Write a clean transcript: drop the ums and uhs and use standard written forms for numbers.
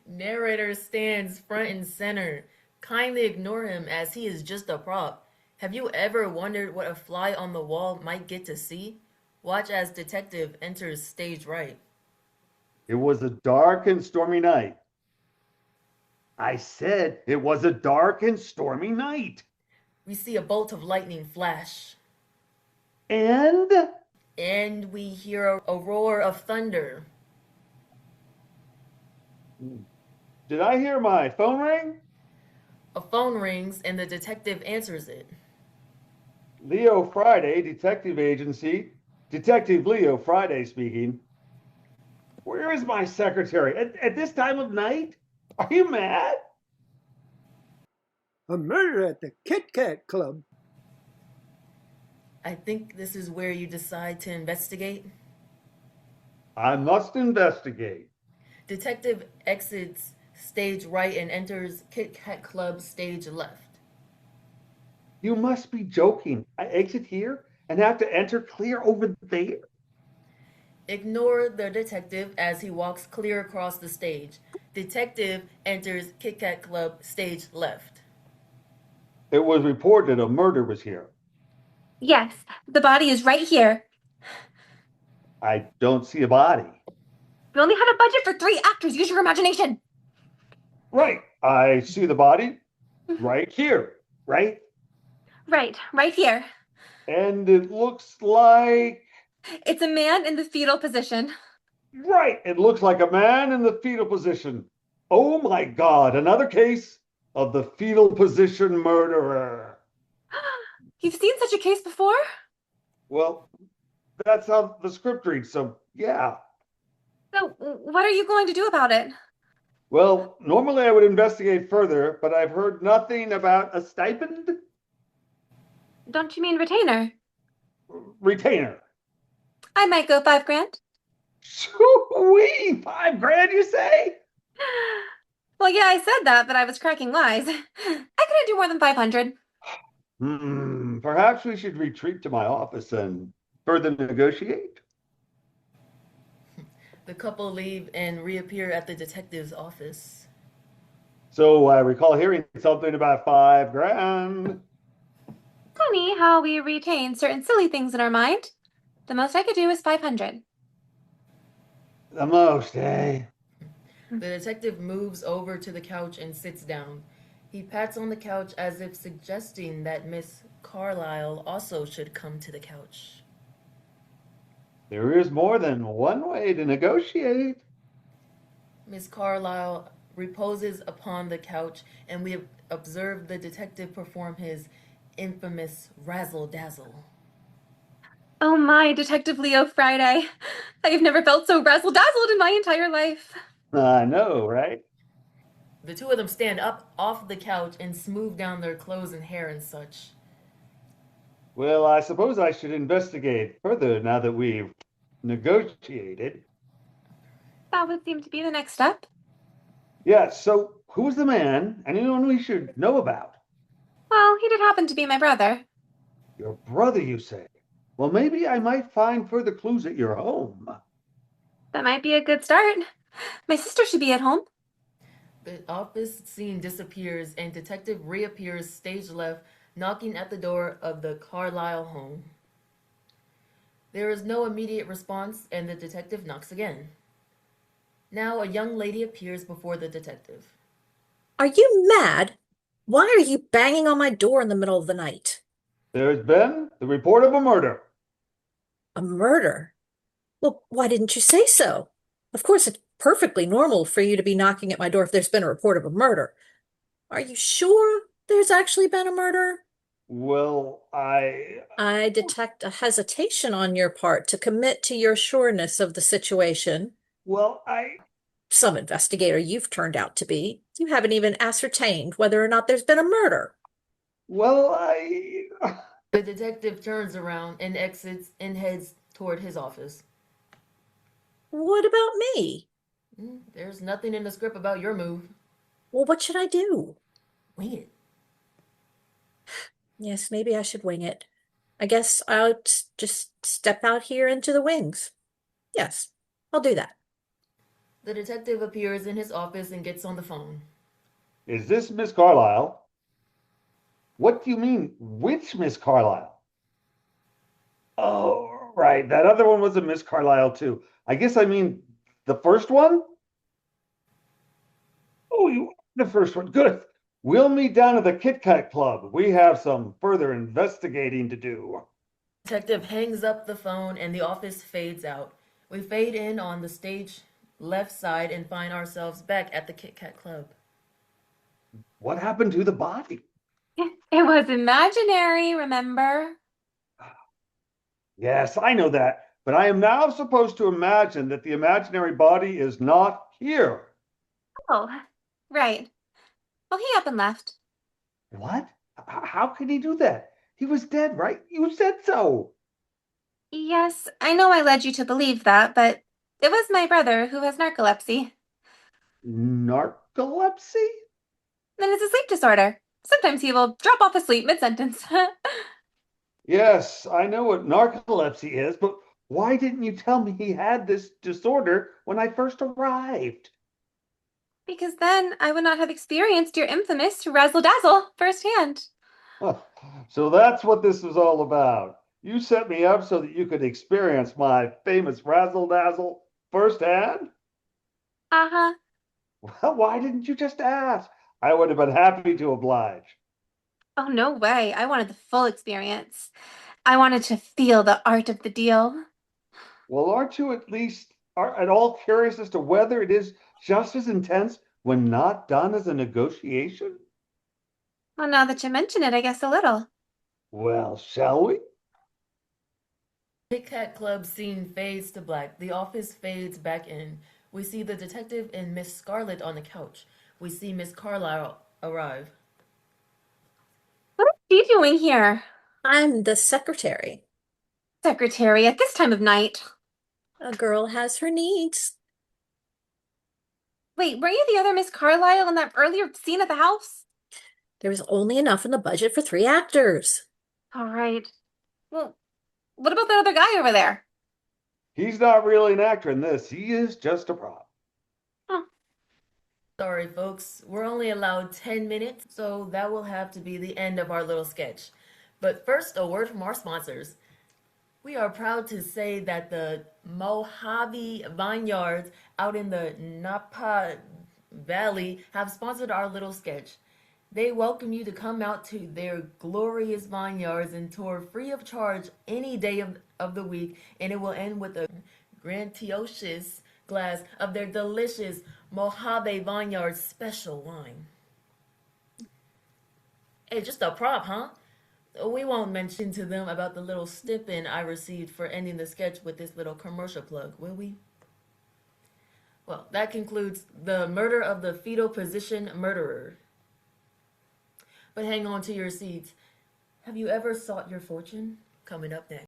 Narrator stands front and center. Kindly ignore him as he is just a prop. Have you ever wondered what a fly on the wall might get to see? Watch as detective enters stage right. It was a dark and stormy night. I said it was a dark and stormy night. We see a bolt of lightning flash, And and we hear a roar of thunder. did I hear my phone ring? A phone rings and the detective answers it. Leo Friday, Detective Agency. Detective Leo Friday speaking. Where is my secretary? At this time of night? Are you mad? A murder at the Kit Kat Club. I think this is where you decide to investigate. I must investigate. Detective exits stage right and enters Kit Kat Club stage left. You must be joking. I exit here and have to enter clear over there. Ignore the detective as he walks clear across the stage. Detective enters Kit Kat Club stage left. It was reported a murder was here. Yes, the body is right here. I don't see a body. We only had a budget for 3 actors. Use your imagination. Right. I see the body right here. Right. Right here. And it looks like. It's a man in the fetal position. Right. It looks like a man in the fetal position. Oh my God. Another case of the fetal position murderer. You've seen such a case before? Well, that's how the script reads. So, yeah. So, what are you going to do about it? Well, normally I would investigate further, but I've heard nothing about a stipend. Don't you mean retainer? Retainer. I might go $5,000. Sweet, $5,000, you say? Well, yeah, I said that, but I was cracking wise. I couldn't do more than 500. Perhaps we should retreat to my office and further negotiate. The couple leave and reappear at the detective's office. So I recall hearing something about $5,000. Funny how we retain certain silly things in our mind. The most I could do is 500. The most, eh? The detective moves over to the couch and sits down. He pats on the couch as if suggesting that Miss Carlyle also should come to the couch. There is more than one way to negotiate. Miss Carlyle reposes upon the couch, and we observe the detective perform his infamous razzle dazzle. Oh my, Detective Leo Friday. I've never felt so razzle-dazzled in my entire life. I know, right? The two of them stand up off the couch and smooth down their clothes and hair and such. Well, I suppose I should investigate further now that we've negotiated. That would seem to be the next step. Yeah, so who's the man? Anyone we should know about? Well, he did happen to be my brother. Your brother, you say? Well, maybe I might find further clues at your home. That might be a good start. My sister should be at home. The office scene disappears and detective reappears stage left, knocking at the door of the Carlyle home. There is no immediate response, and the detective knocks again. Now a young lady appears before the detective. Are you mad? Why are you banging on my door in the middle of the night? There's been the report of a murder. A murder? Well, why didn't you say so? Of course, it's perfectly normal for you to be knocking at my door if there's been a report of a murder. Are you sure there's actually been a murder? Well, I detect a hesitation on your part to commit to your sureness of the situation. well, I, Some investigator you've turned out to be. You haven't even ascertained whether or not there's been a murder. well, I, The detective turns around and exits and heads toward his office. What about me? There's nothing in the script about your move. Well, what should I do? Wing it. Yes, maybe I should wing it. I guess I'll just step out here into the wings. Yes, I'll do that. The detective appears in his office and gets on the phone. Is this Miss Carlyle? What do you mean, which Miss Carlyle? Oh, right. That other one was a Miss Carlyle, too. I guess I mean the first one? Oh, you are the first one. Good. We'll meet down at the Kit Kat Club. We have some further investigating to do. Detective hangs up the phone and the office fades out. We fade in on the stage left side and find ourselves back at the Kit Kat Club. What happened to the body? It was imaginary, remember? Yes, I know that. But I am now supposed to imagine that the imaginary body is not here. Oh, right. Well, he up and left. What? How could he do that? He was dead, right? You said so. Yes, I know I led you to believe that, but it was my brother who has narcolepsy. Narcolepsy? And it's a sleep disorder. Sometimes he will drop off asleep mid-sentence. Yes, I know what narcolepsy is, but why didn't you tell me he had this disorder when I first arrived? Because then I would not have experienced your infamous razzle-dazzle firsthand. So that's what this was all about. You set me up so that you could experience my famous razzle dazzle firsthand? Uh-huh. Well, why didn't you just ask? I would have been happy to oblige. Oh, no way. I wanted the full experience. I wanted to feel the art of the deal. Well, aren't you at all curious as to whether it is just as intense when not done as a negotiation? Well, now that you mention it, I guess a little. Well, shall we? Kit Kat Club scene fades to black. The office fades back in. We see the detective and Miss Scarlet on the couch. We see Miss Carlyle arrive. What is she doing here? I'm the secretary. Secretary at this time of night. A girl has her needs. Wait, were you the other Miss Carlyle in that earlier scene at the house? There was only enough in the budget for 3 actors. All right. Well, what about that other guy over there? He's not really an actor in this. He is just a prop. Huh. Sorry, folks, we're only allowed 10 minutes, so that will have to be the end of our little sketch. But first, a word from our sponsors. We are proud to say that the Mojave Vineyards out in the Napa Valley have sponsored our little sketch. They welcome you to come out to their glorious vineyards and tour free of charge any day of the week, and it will end with a grandiose glass of their delicious Mojave Vineyards special wine. Hey, just a prop, huh? We won't mention to them about the little stipend I received for ending the sketch with this little commercial plug, will we? Well, that concludes the murder of the fetal position murderer. But hang on to your seats. Have you ever sought your fortune? Coming up next.